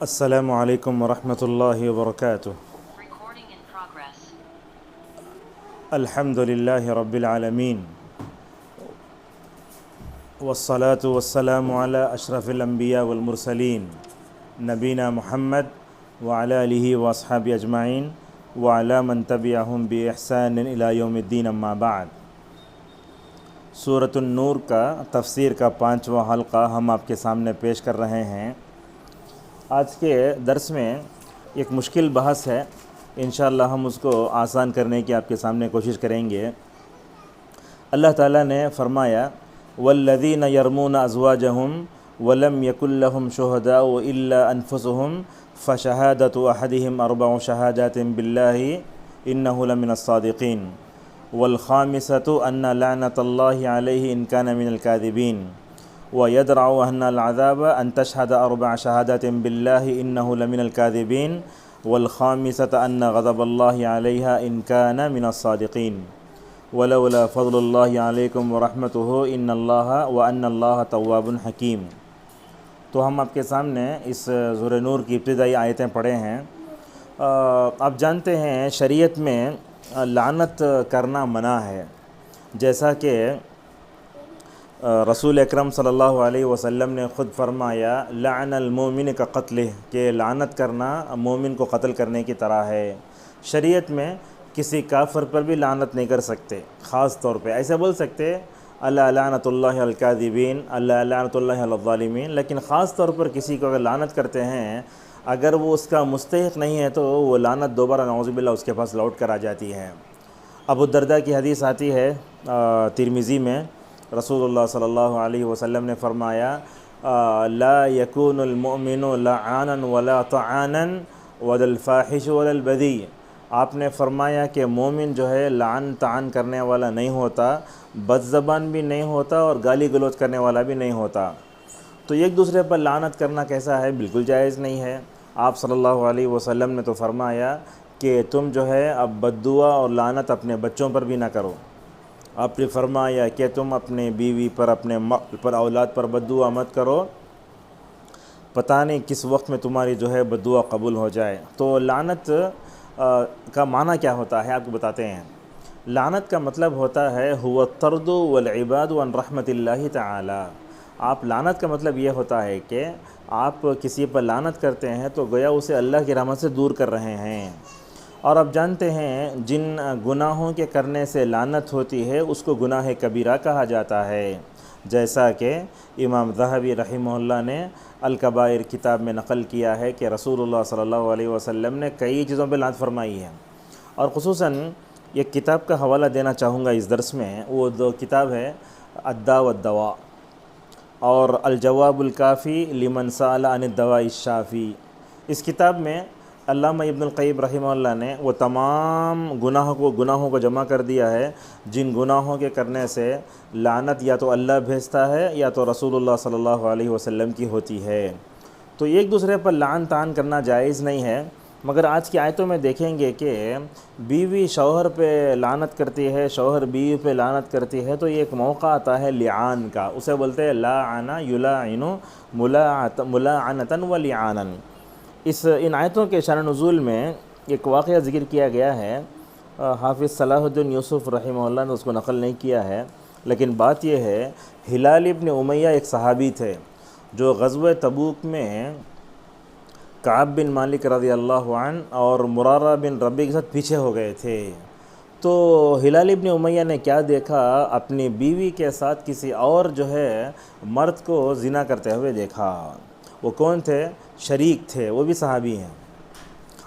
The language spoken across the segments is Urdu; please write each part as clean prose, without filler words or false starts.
السلام علیکم ورحمۃ اللہ وبرکاتہ۔ الحمد للہ رب العالمین والصلاة والسلام علی اشرف الانبیاء والمرسلین نبینا محمد وعلی آلہ واصحابہ اجمعین وعلی من تبعہم بإحسان الی یوم الدین، اما بعد۔ سورۃ النور کا تفسیر کا 5واں حلقہ ہم آپ کے سامنے پیش کر رہے ہیں۔ آج کے درس میں ایک مشکل بحث ہے، انشاءاللہ ہم اس کو آسان کرنے کی آپ کے سامنے کوشش کریں گے۔ اللہ تعالیٰ نے فرمایا والذین یرمون ازواجہم ولم یکن لہم شہداء الا انفسہم فشہادۃ احدہم 4 شہادات باللہ انہ لمن الصادقین والخامسۃ ان لعنۃ اللہ علیہ ان کان من الکاذبین وَيَدْرَعُ عَنْهَا الْعَذَابَ أَن تَشْهَدَ 4 شَهَادَاتٍ بِاللَّهِ إِنَّهُ لَمِنَ الْكَاذِبِينَ وَالْخَامِسَةُ أَنَّ غَضَبَ اللَّهِ عَلَيْهَا إِن كَانَ مِنَ الصَّادِقِينَ وَلَوْلَا فَضْلُ اللَّهِ عَلَيْكُمْ وَرَحْمَتُهُ إِنَّ اللَّهَ وَأَنَّ اللَّهَ تَوَّابٌ حَكِيمٌ۔ تو ہم آپ کے سامنے اس سورہ نور کی ابتدائی آیتیں پڑھے ہیں۔ آپ جانتے ہیں شریعت میں لعنت کرنا منع ہے، جیسا کہ رسول اکرم صلی اللہ علیہ وسلم نے خود فرمایا لعن المومن کا قتل، کہ لعنت کرنا مومن کو قتل کرنے کی طرح ہے۔ شریعت میں کسی کافر پر بھی لعنت نہیں کر سکتے، خاص طور پہ ایسے بول سکتے اللہ لعنت اللہ علی الکاذبین، اللہ لعنت اللہ علی الظالمین، لیکن خاص طور پر کسی کو اگر لعنت کرتے ہیں، اگر وہ اس کا مستحق نہیں ہے تو وہ لعنت دوبارہ نعوذ باللہ اس کے پاس لوٹ کر آ جاتی ہے۔ ابو الدرداء کی حدیث آتی ہے ترمذی میں، رسول اللہ صلی اللہ علیہ وسلم نے فرمایا لا یکون المؤمن لعانا ولا طعانا ولا الفاحش ولا البذی۔ آپ نے فرمایا کہ مومن جو ہے لعن طعن کرنے والا نہیں ہوتا، بد زبان بھی نہیں ہوتا اور گالی گلوچ کرنے والا بھی نہیں ہوتا۔ تو ایک دوسرے پر لعنت کرنا کیسا ہے؟ بالکل جائز نہیں ہے۔ آپ صلی اللہ علیہ وسلم نے تو فرمایا کہ تم جو ہے اب بد دعا اور لعنت اپنے بچوں پر بھی نہ کرو۔ آپ نے فرمایا کہ تم اپنے بیوی پر، اپنے مال پر، اولاد پر بد دعا مت کرو، پتہ نہیں کس وقت میں تمہاری جو ہے بد دعا قبول ہو جائے۔ تو لعنت کا معنی کیا ہوتا ہے آپ کو بتاتے ہیں۔ لعنت کا مطلب ہوتا ہے هو الطرد والعباد عن رحمت اللہ تعالی۔ آپ لعنت کا مطلب یہ ہوتا ہے کہ آپ کسی پر لعنت کرتے ہیں تو گویا اسے اللہ کی رحمت سے دور کر رہے ہیں۔ اور آپ جانتے ہیں جن گناہوں کے کرنے سے لعنت ہوتی ہے اس کو گناہ کبیرہ کہا جاتا ہے، جیسا کہ امام ذہبی رحمہ اللہ نے الکبائر کتاب میں نقل کیا ہے کہ رسول اللہ صلی اللہ علیہ وسلم نے کئی چیزوں پہ لعنت فرمائی ہے۔ اور خصوصاً ایک کتاب کا حوالہ دینا چاہوں گا اس درس میں، وہ دو کتاب ہے الداء والدواء اور الجواب الکافی لمن سأل عن الدواء الشافی۔ اس کتاب میں علامہ ابن القیم رحمہ اللہ نے وہ تمام گناہوں کو جمع کر دیا ہے جن گناہوں کے کرنے سے لعنت یا تو اللہ بھیجتا ہے یا تو رسول اللہ صلی اللہ علیہ وسلم کی ہوتی ہے۔ تو ایک دوسرے پر لعن طعن کرنا جائز نہیں ہے، مگر آج کی آیتوں میں دیکھیں گے کہ بیوی شوہر پہ لعنت کرتی ہے، شوہر بیوی پہ لعنت کرتی ہے، تو یہ ایک موقع آتا ہے لعان کا، اسے بولتے ہیں لاعن یلاعن ملاعنتا ولعانا۔ ان آیتوں کے شان نزول میں ایک واقعہ ذکر کیا گیا ہے، حافظ صلاح الدین یوسف رحمہ اللہ نے اس کو نقل نہیں کیا ہے، لیکن بات یہ ہے ہلال ابن امیہ ایک صحابی تھے جو غزوہ تبوک میں کعب بن مالک رضی اللہ عنہ اور مرارہ بن ربیع کے ساتھ پیچھے ہو گئے تھے۔ تو ہلال ابن امیہ نے کیا دیکھا، اپنی بیوی کے ساتھ کسی اور جو ہے مرد کو زنا کرتے ہوئے دیکھا۔ وہ کون تھے؟ شریک تھے، وہ بھی صحابی ہیں۔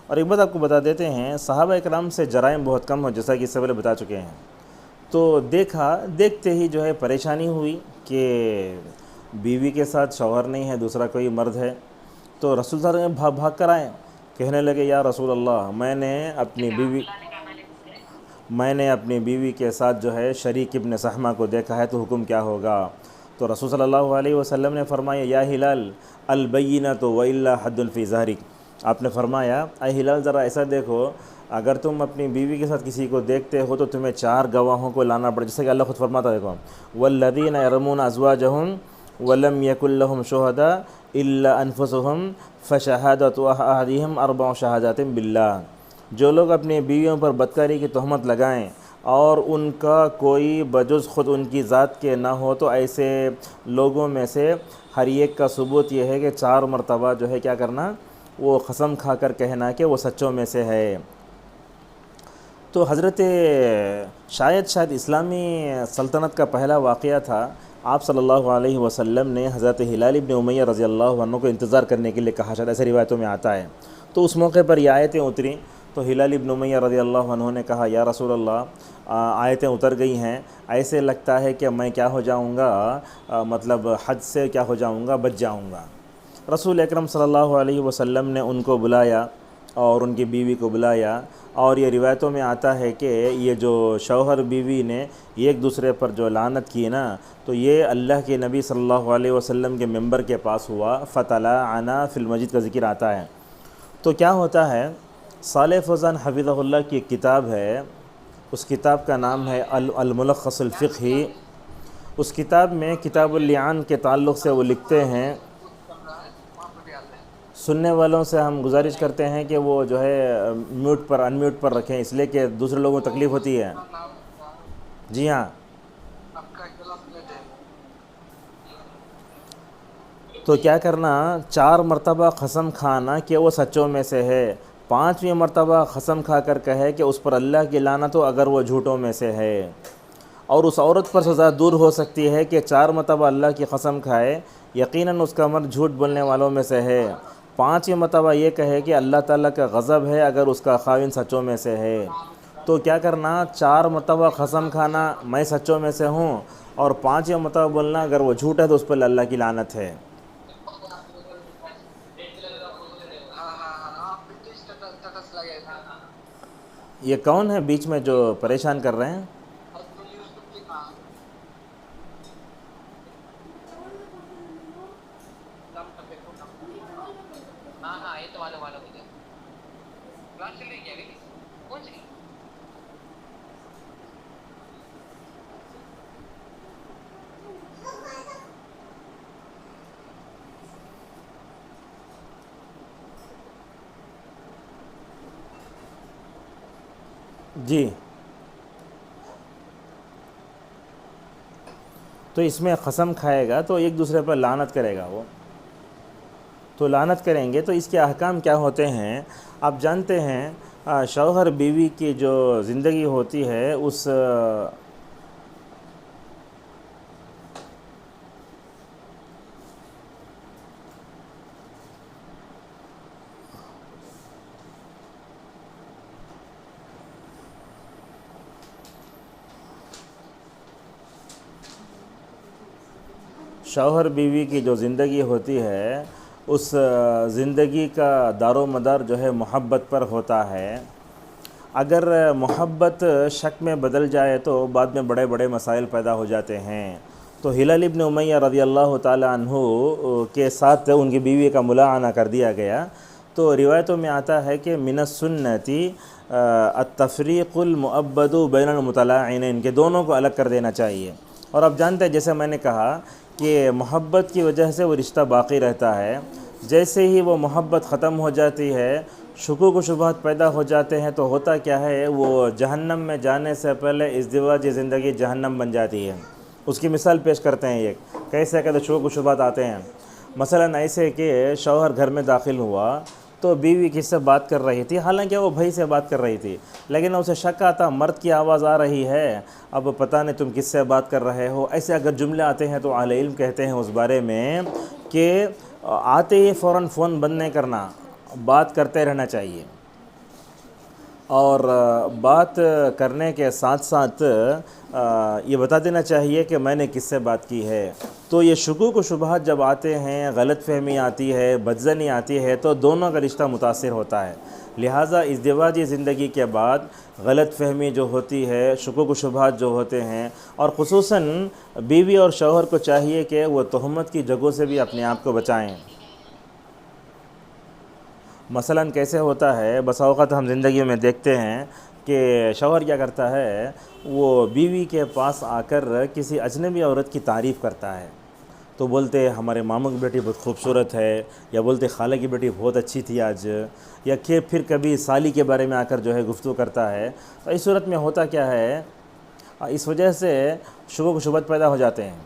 اور ایک بات آپ کو بتا دیتے ہیں، صحابہ اکرام سے جرائم بہت کم ہو، جیسا کہ اس سے پہلے بتا چکے ہیں۔ تو دیکھتے ہی جو ہے پریشانی ہوئی کہ بیوی کے ساتھ شوہر نہیں ہے، دوسرا کوئی مرد ہے۔ تو رسول صلی اللہ علیہ وسلم بھاگ کر آئے، کہنے لگے یا رسول اللہ میں نے اپنی بیوی کے ساتھ جو ہے شریک ابن سہمہ کو دیکھا ہے، تو حکم کیا ہوگا؟ تو رسول صلی اللہ علیہ وسلم نے فرمایا یا ہلال البینۃ والا حد فی ظہرک۔ آپ نے فرمایا اے ہلال ذرا ایسا دیکھو، اگر تم اپنی بیوی کے ساتھ کسی کو دیکھتے ہو تو تمہیں 4 گواہوں کو لانا پڑے، جیسے کہ اللہ خود فرماتا ہے، دیکھو والذین یرمون ازواجہم ولم یکن لہم شہداء الا انفسهم فشهادۃ احدهم 4 شہادات باللہ، جو لوگ اپنی بیویوں پر بدکاری کی تہمت لگائیں اور ان کا کوئی بجز خود ان کی ذات کے نہ ہو، تو ایسے لوگوں میں سے ہر ایک کا ثبوت یہ ہے کہ 4 مرتبہ جو ہے کیا کرنا، وہ قسم کھا کر کہنا کہ وہ سچوں میں سے ہے۔ تو حضرت شاید اسلامی سلطنت کا پہلا واقعہ تھا، آپ صلی اللہ علیہ وسلم نے حضرت ہلال ابن امیہ رضی اللہ عنہ کو انتظار کرنے کے لیے کہا، شاید ایسے روایتوں میں آتا ہے۔ تو اس موقع پر یہ آیتیں اتریں، تو ہلال ابن امیہ رضی اللہ عنہ نے کہا یا رسول اللہ آیتیں اتر گئی ہیں، ایسے لگتا ہے کہ میں کیا ہو جاؤں گا، مطلب حد سے کیا ہو جاؤں گا، بچ جاؤں گا۔ رسول اکرم صلی اللہ علیہ وسلم نے ان کو بلایا اور ان کی بیوی کو بلایا، اور یہ روایتوں میں آتا ہے کہ یہ جو شوہر بیوی نے ایک دوسرے پر جو لعنت کی نا، تو یہ اللہ کے نبی صلی اللہ علیہ وسلم کے ممبر کے پاس ہوا، فتلعنا فی المسجد کا ذکر آتا ہے۔ تو کیا ہوتا ہے، صالح فوزان حفظہ اللہ کی ایک کتاب ہے، اس کتاب کا نام ہے الملخص الفقہی۔ اس کتاب میں کتاب اللعان کے تعلق سے وہ لکھتے ہیں، سننے والوں سے ہم گزارش کرتے ہیں کہ وہ جو ہے میوٹ پر ان میوٹ پر رکھیں، اس لیے کہ دوسرے لوگوں کو تکلیف ہوتی ہے۔ جی ہاں، تو کیا کرنا، 4 مرتبہ قسم کھانا کہ وہ سچوں میں سے ہے، 5ویں مرتبہ قسم کھا کر کہے کہ اس پر اللہ کی لعنت ہو اگر وہ جھوٹوں میں سے ہے، اور اس عورت پر سزا دور ہو سکتی ہے کہ 4 مرتبہ اللہ کی قسم کھائے یقیناً اس کا مرد جھوٹ بولنے والوں میں سے ہے، 5ویں مرتبہ یہ کہے کہ اللہ تعالیٰ کا غضب ہے اگر اس کا خاوند سچوں میں سے ہے۔ تو کیا کرنا، 4 مرتبہ قسم کھانا میں سچوں میں سے ہوں، اور 5ویں مرتبہ بولنا اگر وہ جھوٹ ہے تو اس پر اللہ کی لعنت ہے۔ یہ کون ہے بیچ میں جو پریشان کر رہے ہیں؟ جی، تو اس میں قسم کھائے گا تو ایک دوسرے پر لعنت کرے گا، وہ تو لعنت کریں گے۔ تو اس کے احکام کیا ہوتے ہیں آپ جانتے ہیں، شوہر بیوی کی جو زندگی ہوتی ہے اس شوہر بیوی کی جو زندگی ہوتی ہے اس زندگی کا دار و مدار جو ہے محبت پر ہوتا ہے۔ اگر محبت شک میں بدل جائے تو بعد میں بڑے بڑے مسائل پیدا ہو جاتے ہیں۔ تو ہلال ابن امیہ رضی اللہ تعالی عنہ کے ساتھ ان کی بیوی کا ملاعنہ کر دیا گیا۔ تو روایتوں میں آتا ہے کہ من السنتی التفریق المؤبد بین المتلاعنین، ان کے دونوں کو الگ کر دینا چاہیے۔ اور آپ جانتے ہیں جیسے میں نے کہا کہ محبت کی وجہ سے وہ رشتہ باقی رہتا ہے، جیسے ہی وہ محبت ختم ہو جاتی ہے، شکوک و شبہات پیدا ہو جاتے ہیں، تو ہوتا کیا ہے، وہ جہنم میں جانے سے پہلے ازدواجی زندگی جہنم بن جاتی ہے۔ اس کی مثال پیش کرتے ہیں، ایک کیسے کہ شکوک و شبہات آتے ہیں، مثلا ایسے کہ شوہر گھر میں داخل ہوا تو بیوی کس سے بات کر رہی تھی، حالانکہ وہ بھائی سے بات کر رہی تھی، لیکن اسے شک آتا مرد کی آواز آ رہی ہے، اب پتہ نہیں تم کس سے بات کر رہے ہو۔ ایسے اگر جملے آتے ہیں تو اہل علم کہتے ہیں اس بارے میں کہ آتے ہی فوراً فون بند نہیں کرنا، بات کرتے رہنا چاہیے، اور بات کرنے کے ساتھ ساتھ یہ بتا دینا چاہیے کہ میں نے کس سے بات کی ہے۔ تو یہ شکوک و شبہات جب آتے ہیں، غلط فہمی آتی ہے، بدظنی آتی ہے، تو دونوں کا رشتہ متاثر ہوتا ہے۔ لہٰذا ازدواجی زندگی کے بعد غلط فہمی جو ہوتی ہے، شکوک و شبہات جو ہوتے ہیں، اور خصوصاً بیوی اور شوہر کو چاہیے کہ وہ تہمت کی جگہوں سے بھی اپنے آپ کو بچائیں۔ مثلاً کیسے ہوتا ہے، بس اوقات ہم زندگی میں دیکھتے ہیں کہ شوہر کیا کرتا ہے، وہ بیوی کے پاس آ کر کسی اجنبی عورت کی تعریف کرتا ہے، تو بولتے ہمارے ماموں کی بیٹی بہت خوبصورت ہے، یا بولتے خالہ کی بیٹی بہت اچھی تھی آج، یا پھر کبھی سالی کے بارے میں آ کر جو ہے گفتگو کرتا ہے۔ تو اس صورت میں ہوتا کیا ہے، اس وجہ سے شکوک و شبہات پیدا ہو جاتے ہیں۔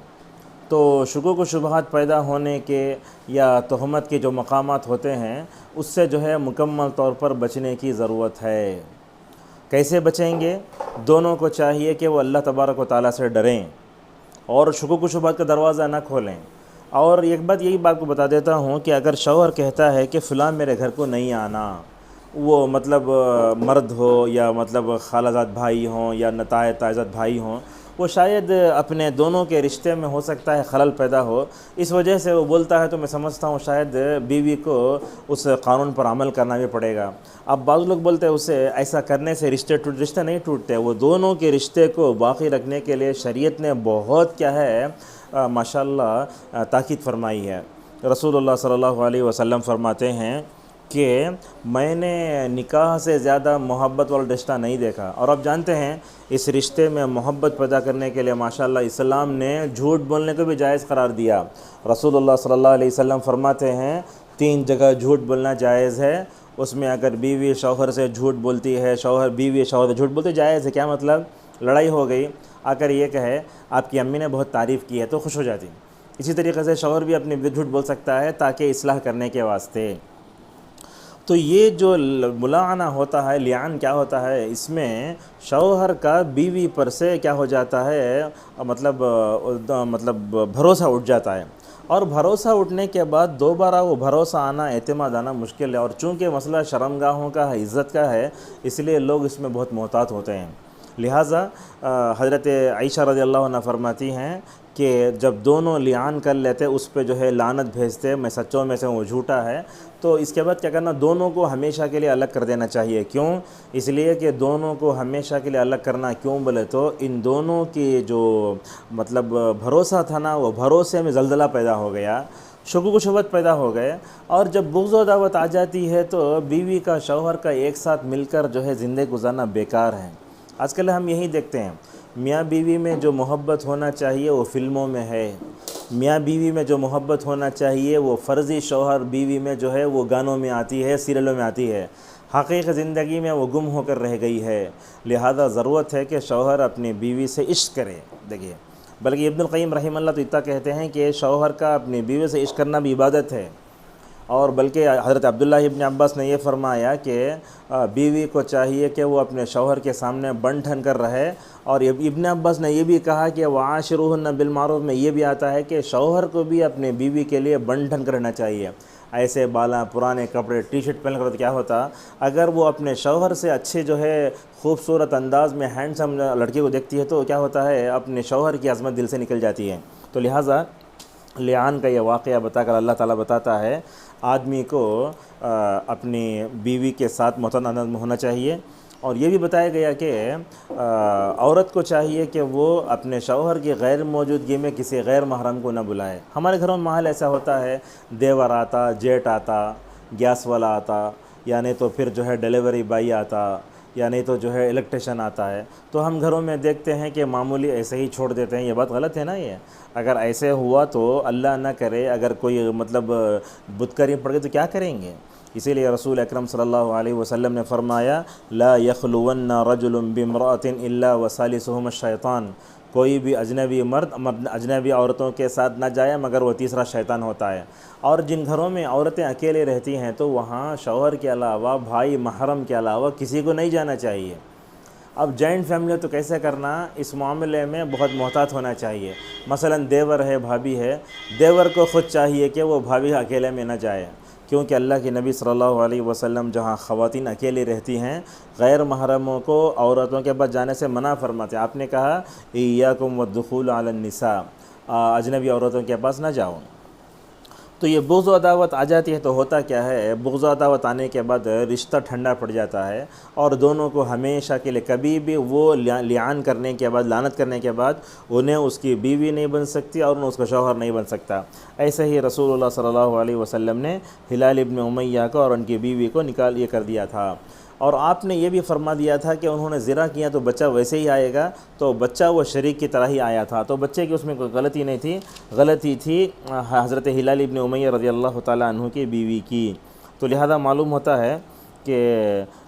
تو شکوک و شبہات پیدا ہونے کے یا تہمت کے جو مقامات ہوتے ہیں، اس سے جو ہے مکمل طور پر بچنے کی ضرورت ہے۔ کیسے بچیں گے؟ دونوں کو چاہیے کہ وہ اللہ تبارک و تعالیٰ سے ڈریں اور شکوک و شبہات کا دروازہ نہ کھولیں۔ اور ایک بات یہی بات کو بتا دیتا ہوں کہ اگر شوہر کہتا ہے کہ فلاں میرے گھر کو نہیں آنا، وہ مطلب مرد ہو یا مطلب خالہ زاد بھائی ہوں یا تائزاد بھائی ہوں، وہ شاید اپنے دونوں کے رشتے میں ہو سکتا ہے خلل پیدا ہو، اس وجہ سے وہ بولتا ہے، تو میں سمجھتا ہوں شاید بیوی کو اس قانون پر عمل کرنا بھی پڑے گا۔ اب بعض لوگ بولتے ہیں اسے ایسا کرنے سے رشتے نہیں ٹوٹتے، وہ دونوں کے رشتے کو باقی رکھنے کے لیے شریعت نے بہت کیا ہے ماشاءاللہ تاکید فرمائی ہے۔ رسول اللہ صلی اللہ علیہ وسلم فرماتے ہیں کہ میں نے نکاح سے زیادہ محبت والا رشتہ نہیں دیکھا، اور آپ جانتے ہیں اس رشتے میں محبت پیدا کرنے کے لیے ماشاءاللہ اسلام نے جھوٹ بولنے کو بھی جائز قرار دیا۔ رسول اللہ صلی اللہ علیہ وسلم فرماتے ہیں 3 جگہ جھوٹ بولنا جائز ہے، اس میں اگر بیوی شوہر سے جھوٹ بولتی ہے، بیوی شوہر سے جھوٹ بولتی جائز ہے۔ کیا مطلب؟ لڑائی ہو گئی، آ کر یہ کہے آپ کی امی نے بہت تعریف کی ہے تو خوش ہو جاتی۔ اسی طریقے سے شوہر بھی اپنی جھوٹ بول سکتا ہے تاکہ اصلاح کرنے کے واسطے۔ تو یہ جو ملاعنہ ہوتا ہے، لعان کیا ہوتا ہے، اس میں شوہر کا بیوی پر سے کیا ہو جاتا ہے، مطلب بھروسہ اٹھ جاتا ہے، اور بھروسہ اٹھنے کے بعد دوبارہ وہ بھروسہ آنا، اعتماد آنا مشکل ہے۔ اور چونکہ مسئلہ شرمگاہوں کا ہے، عزت کا ہے، اس لیے لوگ اس میں بہت محتاط ہوتے ہیں۔ لہٰذا حضرت عائشہ رضی اللہ عنہ فرماتی ہیں کہ جب دونوں لعان کر لیتے اس پہ جو ہے لعنت بھیجتے، میں سچوں میں سے وہ جھوٹا ہے، تو اس کے بعد کیا کرنا، دونوں کو ہمیشہ کے لیے الگ کر دینا چاہیے۔ کیوں؟ اس لیے کہ دونوں کو ہمیشہ کے لیے الگ کرنا کیوں بولے تو ان دونوں کی جو مطلب بھروسہ تھا نا، وہ بھروسے میں زلزلہ پیدا ہو گیا، شکوک و شبہات پیدا ہو گئے، اور جب بغض و عداوت آ جاتی ہے تو بیوی کا شوہر کا ایک ساتھ مل کر جو ہے زندگی گزارنا بیکار ہے۔ آج کل ہم یہی دیکھتے ہیں، میاں بیوی میں جو محبت ہونا چاہیے وہ فلموں میں ہے، میاں بیوی میں جو محبت ہونا چاہیے وہ فرضی شوہر بیوی میں جو ہے وہ گانوں میں آتی ہے، سیریلوں میں آتی ہے، حقیقی زندگی میں وہ گم ہو کر رہ گئی ہے۔ لہذا ضرورت ہے کہ شوہر اپنی بیوی سے عشق کرے۔ دیکھیے، بلکہ ابن القیم رحمہ اللہ تو اتنا کہتے ہیں کہ شوہر کا اپنی بیوی سے عشق کرنا بھی عبادت ہے، اور بلکہ حضرت عبداللہ ابن عباس نے یہ فرمایا کہ بیوی کو چاہیے کہ وہ اپنے شوہر کے سامنے بن ٹھن کر رہے، اور ابن عباس نے یہ بھی کہا کہ وعاشروہن بالمعروف میں یہ بھی آتا ہے کہ شوہر کو بھی اپنے بیوی کے لیے بن ٹھن کر رہنا چاہیے۔ ایسے بالا پرانے کپڑے ٹی شرٹ پہن کر تو کیا ہوتا، اگر وہ اپنے شوہر سے اچھے جو ہے خوبصورت انداز میں ہینڈسم لڑکی کو دیکھتی ہے تو کیا ہوتا ہے، اپنے شوہر کی عظمت دل سے نکل جاتی ہے۔ تو لہٰذا لعان کا یہ واقعہ بتا کر اللہ تعالیٰ بتاتا ہے آدمی کو اپنی بیوی کے ساتھ متنازع ہونا چاہیے، اور یہ بھی بتایا گیا کہ عورت کو چاہیے کہ وہ اپنے شوہر کی غیر موجودگی میں کسی غیر محرم کو نہ بلائے۔ ہمارے گھروں میں ماحول ایسا ہوتا ہے، دیور آتا، جیٹ آتا، گیس والا آتا، یا نہیں تو پھر جو ہے ڈیلیوری بائی آتا، یا نہیں تو جو ہے الیکٹریشن آتا ہے، تو ہم گھروں میں دیکھتے ہیں کہ معمولی ایسے ہی چھوڑ دیتے ہیں۔ یہ بات غلط ہے نا، یہ اگر ایسے ہوا تو اللہ نہ کرے اگر کوئی مطلب بدکاری پڑ گئی تو کیا کریں گے؟ اسی لیے رسول اکرم صلی اللہ علیہ وسلم نے فرمایا لا یخلون رجل بامرأۃ الا وثالثہم الشیطان، کوئی بھی اجنبی مرد اجنبی عورتوں کے ساتھ نہ جائے مگر وہ تیسرا شیطان ہوتا ہے۔ اور جن گھروں میں عورتیں اکیلے رہتی ہیں تو وہاں شوہر کے علاوہ بھائی محرم کے علاوہ کسی کو نہیں جانا چاہیے۔ اب جوائنٹ فیملی تو کیسے کرنا، اس معاملے میں بہت محتاط ہونا چاہیے۔ مثلا دیور ہے، بھابھی ہے، دیور کو خود چاہیے کہ وہ بھابھی اکیلے میں نہ جائے، کیونکہ اللہ کے نبی صلی اللہ علیہ وسلم جہاں خواتین اکیلی رہتی ہیں غیر محرموں کو عورتوں کے پاس جانے سے منع فرماتے ہیں۔ آپ نے کہا ایاکم والدخول علی النساء، اجنبی عورتوں کے پاس نہ جاؤ۔ تو یہ بغض و عداوت آ جاتی ہے تو ہوتا کیا ہے، بغض و عداوت آنے کے بعد رشتہ ٹھنڈا پڑ جاتا ہے، اور دونوں کو ہمیشہ کے لیے کبھی بھی وہ لعان کرنے کے بعد، لعنت کرنے کے بعد انہیں اس کی بیوی نہیں بن سکتی اور انہیں اس کا شوہر نہیں بن سکتا۔ ایسے ہی رسول اللہ صلی اللہ علیہ وسلم نے ہلال ابن امیہ کو اور ان کی بیوی کو یہ کر دیا تھا۔ اور آپ نے یہ بھی فرما دیا تھا کہ انہوں نے زنا کیا تو بچہ ویسے ہی آئے گا، تو بچہ وہ شریک کی طرح ہی آیا تھا، تو بچے کی اس میں کوئی غلطی نہیں تھی، غلطی تھی حضرت ہلال ابن امیہ رضی اللہ تعالیٰ عنہ کی بیوی کی۔ تو لہذا معلوم ہوتا ہے کہ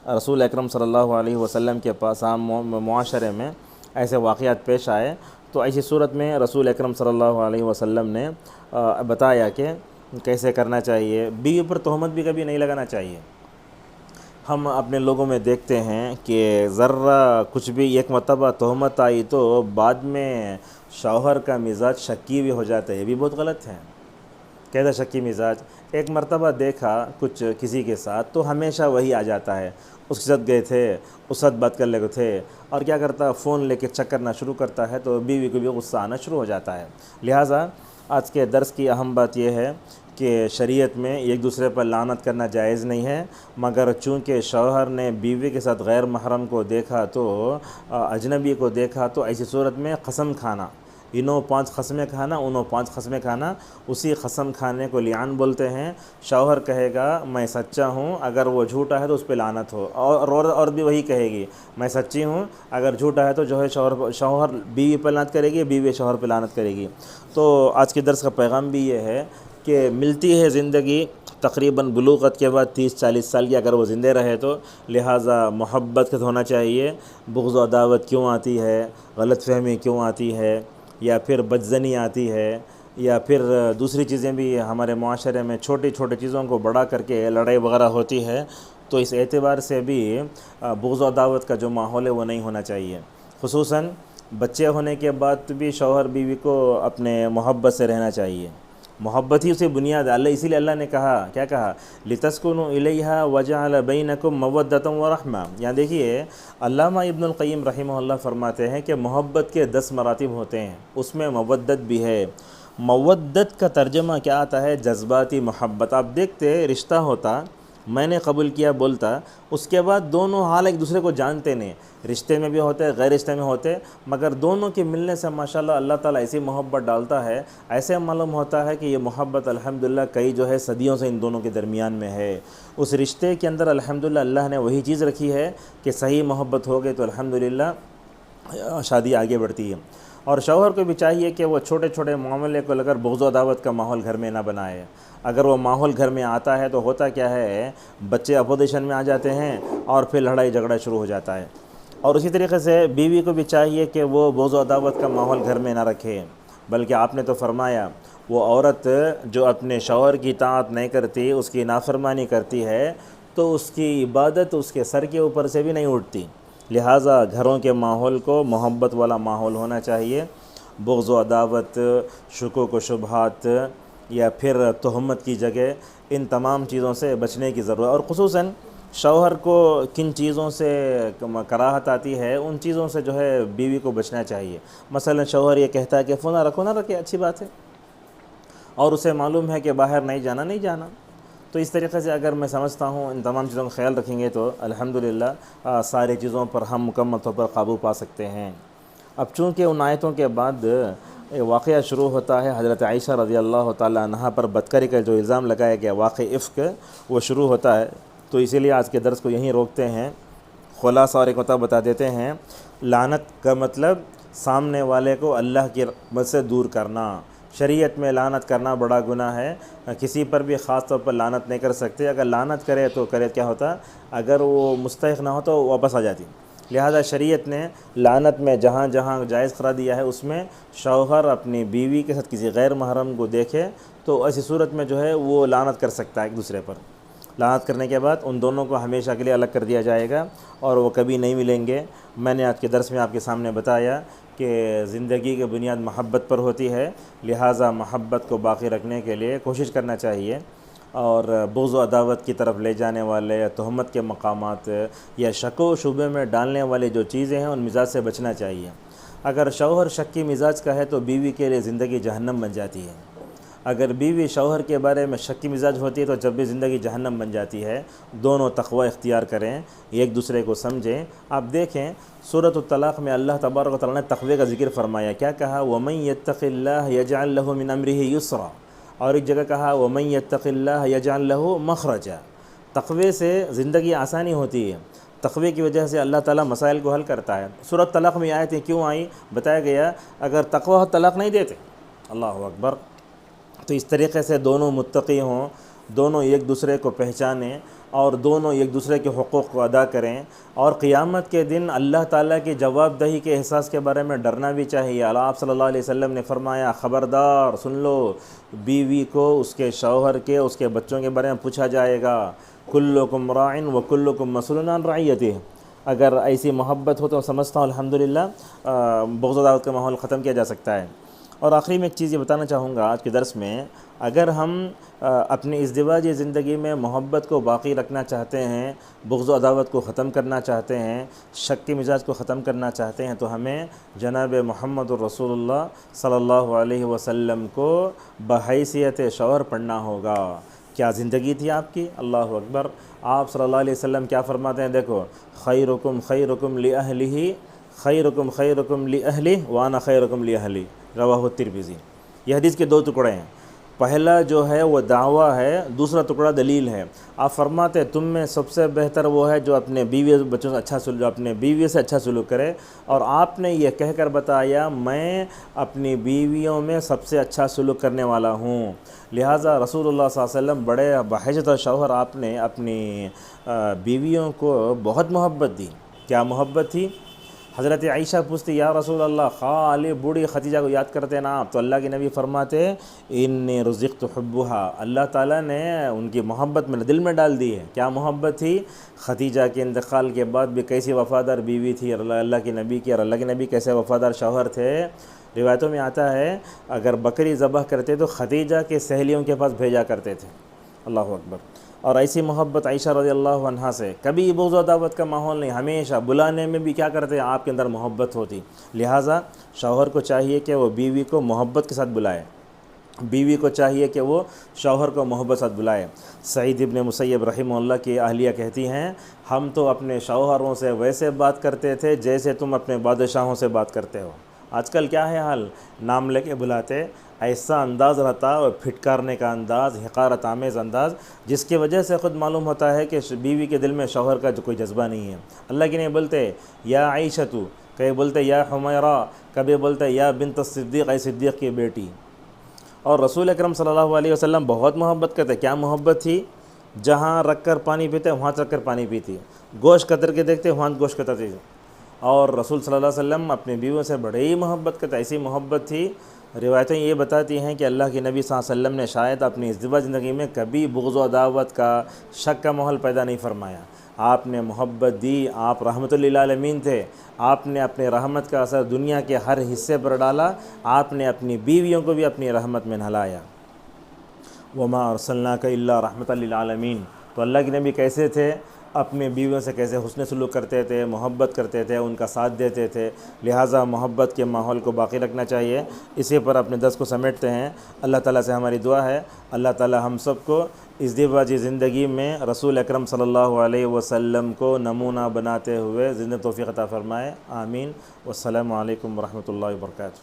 رسول اکرم صلی اللہ علیہ وسلم کے پاس عام معاشرے میں ایسے واقعات پیش آئے، تو ایسی صورت میں رسول اکرم صلی اللہ علیہ وسلم نے بتایا کہ کیسے کرنا چاہیے۔ بیوی پر تہمت بھی کبھی نہیں لگانا چاہیے۔ ہم اپنے لوگوں میں دیکھتے ہیں کہ ذرا کچھ بھی ایک مرتبہ تہمت آئی تو بعد میں شوہر کا مزاج شکی بھی ہو جاتا ہے، یہ بھی بہت غلط ہے۔ کیسا شکی مزاج؟ ایک مرتبہ دیکھا کچھ کسی کے ساتھ تو ہمیشہ وہی آ جاتا ہے، اس کے ساتھ گئے تھے، اس ساتھ بات کر لے تھے، اور کیا کرتا، فون لے کے چیک کرنا شروع کرتا ہے، تو بیوی کو بھی غصہ آنا شروع ہو جاتا ہے۔ لہٰذا آج کے درس کی اہم بات یہ ہے کہ شریعت میں ایک دوسرے پر لعنت کرنا جائز نہیں ہے، مگر چونکہ شوہر نے بیوی کے ساتھ غیر محرم کو دیکھا تو اجنبی کو دیکھا، تو ایسی صورت میں قسم کھانا، انہوں 5 قسمیں کھانا، انہوں 5 قسمیں کھانا، اسی قسم کھانے کو لعان بولتے ہیں۔ شوہر کہے گا میں سچا ہوں، اگر وہ جھوٹا ہے تو اس پہ لعنت ہو، اور بھی وہی کہے گی میں سچی ہوں، اگر جھوٹا ہے تو جو ہے شوہر بیوی پہ لعنت کرے گی، بیوی شوہر پہ لعنت کرے گی۔ تو آج کے درس کا پیغام بھی یہ ہے کہ ملتی ہے زندگی تقریباً بلوغت کے بعد 30-40 سال کی، اگر وہ زندہ رہے تو لہٰذا محبت ہونا چاہیے۔ بغض و عداوت کیوں آتی ہے، غلط فہمی کیوں آتی ہے، یا پھر بدزنی آتی ہے، یا پھر دوسری چیزیں بھی ہمارے معاشرے میں چھوٹی چھوٹی چیزوں کو بڑا کر کے لڑائی وغیرہ ہوتی ہے، تو اس اعتبار سے بھی بغض و عداوت کا جو ماحول ہے وہ نہیں ہونا چاہیے۔ خصوصاً بچے ہونے کے بعد بھی شوہر بیوی کو اپنے محبت سے رہنا چاہیے، محبت ہی اسے بنیاد ہے۔ اسی لیے اللہ نے کہا، کیا کہا، لِتَسْكُنُوا إِلَيْهَا وَجَعَلَ بَيْنَكُمْ مَوَدَّةً وَرَحْمَةً۔ یہاں دیکھیے علامہ ابن القیم رحمہ اللہ فرماتے ہیں کہ محبت کے 10 مراتب ہوتے ہیں، اس میں مودت بھی ہے۔ مودت کا ترجمہ کیا آتا ہے؟ جذباتی محبت۔ آپ دیکھتے رشتہ ہوتا، میں نے قبول کیا بولتا، اس کے بعد دونوں حال ایک دوسرے کو جانتے نہیں، رشتے میں بھی ہوتے، غیر رشتے میں ہوتے، مگر دونوں کے ملنے سے ماشاءاللہ اللہ تعالیٰ ایسی محبت ڈالتا ہے، ایسے معلوم ہوتا ہے کہ یہ محبت الحمدللہ کئی جو ہے صدیوں سے ان دونوں کے درمیان میں ہے۔ اس رشتے کے اندر الحمدللہ اللہ نے وہی چیز رکھی ہے کہ صحیح محبت ہو گئی تو الحمدللہ شادی آگے بڑھتی ہے۔ اور شوہر کو بھی چاہیے کہ وہ چھوٹے چھوٹے معاملے کو لے کر بغض و عداوت کا ماحول گھر میں نہ بنائے۔ اگر وہ ماحول گھر میں آتا ہے تو ہوتا کیا ہے، بچے اپوزیشن میں آ جاتے ہیں اور پھر لڑائی جھگڑا شروع ہو جاتا ہے۔ اور اسی طریقے سے بیوی کو بھی چاہیے کہ وہ بغض و عداوت کا ماحول گھر میں نہ رکھے، بلکہ آپ نے تو فرمایا وہ عورت جو اپنے شوہر کی اطاعت نہیں کرتی، اس کی نافرمانی کرتی ہے، تو اس کی عبادت اس کے سر کے اوپر سے بھی نہیں اٹھتی۔ لہٰذا گھروں کے ماحول کو محبت والا ماحول ہونا چاہیے، بغض و عداوت، شکوک و شبہات یا پھر تہمت کی جگہ، ان تمام چیزوں سے بچنے کی ضرورت ہے۔ اور خصوصاً شوہر کو کن چیزوں سے کراہت آتی ہے، ان چیزوں سے جو ہے بیوی کو بچنا چاہیے۔ مثلا شوہر یہ کہتا ہے کہ فونا رکھو، نہ رکھے، اچھی بات ہے، اور اسے معلوم ہے کہ باہر نہیں جانا، تو اس طریقے سے اگر میں سمجھتا ہوں ان تمام چیزوں کا خیال رکھیں گے تو الحمدللہ ساری چیزوں پر ہم مکمل طور پر قابو پا سکتے ہیں۔ اب چونکہ ان آیتوں کے بعد واقعہ شروع ہوتا ہے حضرت عائشہ رضی اللہ تعالیٰ عنہا پر بدکاری کا جو الزام لگایا گیا، واقع افک، وہ شروع ہوتا ہے، تو اسی لیے آج کے درس کو یہیں روکتے ہیں۔ خلاصہ اور ایک بتا دیتے ہیں، لعنت کا مطلب سامنے والے کو اللہ کی رحمت سے دور کرنا۔ شریعت میں لعنت کرنا بڑا گناہ ہے، کسی پر بھی خاص طور پر لعنت نہیں کر سکتے۔ اگر لعنت کرے تو کیا ہوتا، اگر وہ مستحق نہ ہو تو واپس آ جاتی۔ لہذا شریعت نے لعنت میں جہاں جہاں جائز قرار دیا ہے، اس میں شوہر اپنی بیوی کے ساتھ کسی غیر محرم کو دیکھے تو ایسی صورت میں جو ہے وہ لعنت کر سکتا ہے ایک دوسرے پر۔ لعنت کرنے کے بعد ان دونوں کو ہمیشہ کے لیے الگ کر دیا جائے گا اور وہ کبھی نہیں ملیں گے۔ میں نے آج کے درس میں آپ کے سامنے بتایا کہ زندگی کی بنیاد محبت پر ہوتی ہے، لہٰذا محبت کو باقی رکھنے کے لیے کوشش کرنا چاہیے، اور بغض و عداوت کی طرف لے جانے والے یا تہمت کے مقامات یا شک و شبے میں ڈالنے والی جو چیزیں ہیں ان مزاج سے بچنا چاہیے۔ اگر شوہر شکی مزاج کا ہے تو بیوی کے لیے زندگی جہنم بن جاتی ہے، اگر بیوی شوہر کے بارے میں شکی مزاج ہوتی ہے تو جب بھی زندگی جہنم بن جاتی ہے۔ دونوں تقوی اختیار کریں، ایک دوسرے کو سمجھیں۔ آپ دیکھیں سورۃ الطلاق میں اللہ تبارک و تعالیٰ نے تقوی کا ذکر فرمایا، کیا کہا، وَمَن يَتَّقِ اللَّهَ يَجْعَل لَّهُ مِنْ أَمْرِهِ يُسْرًا، اور ایک جگہ کہا وَمَن يَتَّقِ اللَّهَ يَجْعَل لَّهُ مَخْرَجًا۔ تقوی سے زندگی آسانی ہوتی ہے، تقوی کی وجہ سے اللہ تعالیٰ مسائل کو حل کرتا ہے۔ سورۃ طلاق میں آیتیں کیوں آئیں بتایا گیا، اگر تقوی ہو طلاق نہیں دیتے۔ اللہ اکبر۔ تو اس طریقے سے دونوں متقی ہوں، دونوں ایک دوسرے کو پہچانیں اور دونوں ایک دوسرے کے حقوق کو ادا کریں، اور قیامت کے دن اللہ تعالیٰ کی جواب دہی کے احساس کے بارے میں ڈرنا بھی چاہیے۔ آپ صلی اللہ علیہ وسلم نے فرمایا، خبردار سن لو، بیوی کو اس کے شوہر کے اس کے بچوں کے بارے میں پوچھا جائے گا، کلکم راع و کلکم مسئول عن رعیتہ۔ اگر ایسی محبت ہو تو سمجھتا ہوں الحمدللہ بغض و عداوت کا ماحول ختم کیا جا سکتا ہے۔ اور آخری میں ایک چیز یہ بتانا چاہوں گا آج کے درس میں، اگر ہم اپنی ازدواجی زندگی میں محبت کو باقی رکھنا چاہتے ہیں، بغض و عداوت کو ختم کرنا چاہتے ہیں، شک کے مزاج کو ختم کرنا چاہتے ہیں، تو ہمیں جناب محمد الرسول اللہ صلی اللہ علیہ وسلم کو بحیثیت شوہر پڑھنا ہوگا۔ کیا زندگی تھی آپ کی، اللہ اکبر۔ آپ صلی اللہ علیہ وسلم کیا فرماتے ہیں، دیکھو، خیرکم خیرکم لأہلہ، خیرکم خیرکم لأہلہ وانا خیرکم لأہلی، رواہ الترمذی۔ یہ حدیث کے 2 ٹکڑے ہیں، پہلا جو ہے وہ دعویٰ ہے، دوسرا ٹکڑا دلیل ہے۔ آپ فرماتے ہیں تم میں سب سے بہتر وہ ہے جو اپنے بیوی بچوں سے اچھا سلوک، اپنے بیوی سے اچھا سلوک کرے، اور آپ نے یہ کہہ کر بتایا میں اپنی بیویوں میں سب سے اچھا سلوک کرنے والا ہوں۔ لہٰذا رسول اللہ صلی اللہ علیہ وسلم بڑے بحیثیت شوہر آپ نے اپنی بیویوں کو بہت محبت دی۔ کیا محبت تھی؟ حضرت عائشہ پوچھتی، یا رسول اللہ، خالی بوڑھی خدیجہ کو یاد کرتے نا آپ؟ تو اللہ کے نبی فرماتے، انی رزقت حبھا، اللہ تعالیٰ نے ان کی محبت میرے دل میں ڈال دی ہے۔ کیا محبت تھی؟ خدیجہ کے انتقال کے بعد بھی کیسی وفادار بیوی تھی اللہ کے نبی کی، اور اللہ کے نبی کیسے وفادار شوہر تھے۔ روایتوں میں آتا ہے اگر بکری ذبح کرتے تو خدیجہ کے سہیلیوں کے پاس بھیجا کرتے تھے، اللہ اکبر۔ اور ایسی محبت عائشہ رضی اللہ عنہا سے، کبھی بغض و عداوت کا ماحول نہیں، ہمیشہ بلانے میں بھی کیا کرتے ہیں، آپ کے اندر محبت ہوتی۔ لہٰذا شوہر کو چاہیے کہ وہ بیوی کو محبت کے ساتھ بلائے، بیوی کو چاہیے کہ وہ شوہر کو محبت ساتھ بلائے۔ سعید ابن مسیب رحمہ اللہ کی اہلیہ کہتی ہیں، ہم تو اپنے شوہروں سے ویسے بات کرتے تھے جیسے تم اپنے بادشاہوں سے بات کرتے ہو۔ آج کل کیا ہے حال، نام لے کے بلاتے، ایسا انداز رہتا اور پھٹکارنے کا انداز، حقارت آمیز انداز، جس کی وجہ سے خود معلوم ہوتا ہے کہ بیوی کے دل میں شوہر کا جو کوئی جذبہ نہیں ہے۔ اللہ کے نہیں بولتے یا عائشہ، کبھی بولتے یا حمیرہ، کبھی بولتے یا بنت الصدیق، اے صدیق کی بیٹی۔ اور رسول اکرم صلی اللہ علیہ وسلم بہت محبت کرتے۔ کیا محبت تھی؟ جہاں رکھ کر پانی پیتے وہاں رکھ کر پانی پیتی، گوشت قطر کے دیکھتے وہاں گوشت قطر تھی، اور رسول صلی اللہ علیہ وسلم اپنی بیویوں سے بڑے ہی محبت کرتے، ایسی محبت تھی۔ روایتیں یہ بتاتی ہیں کہ اللہ کے نبی صلی اللہ علیہ وسلم نے شاید اپنی ازدواج زندگی میں کبھی بغض و عداوت کا، شک کا ماحول پیدا نہیں فرمایا۔ آپ نے محبت دی، آپ رحمت للعالمین تھے، آپ نے اپنے رحمت کا اثر دنیا کے ہر حصے پر ڈالا، آپ نے اپنی بیویوں کو بھی اپنی رحمت میں نہلایا۔ وما ارسلناک الا رحمت للعالمین۔ تو اللہ کے نبی کیسے تھے، اپنے بیویوں سے کیسے حسن سلوک کرتے تھے، محبت کرتے تھے، ان کا ساتھ دیتے تھے۔ لہٰذا محبت کے ماحول کو باقی رکھنا چاہیے۔ اسی پر اپنے درس کو سمیٹتے ہیں۔ اللہ تعالیٰ سے ہماری دعا ہے اللہ تعالیٰ ہم سب کو ازدواجی زندگی میں رسول اکرم صلی اللہ علیہ وسلم کو نمونہ بناتے ہوئے زندہ توفیق عطا فرمائے، آمین۔ والسلام علیکم ورحمۃ اللہ وبرکاتہ۔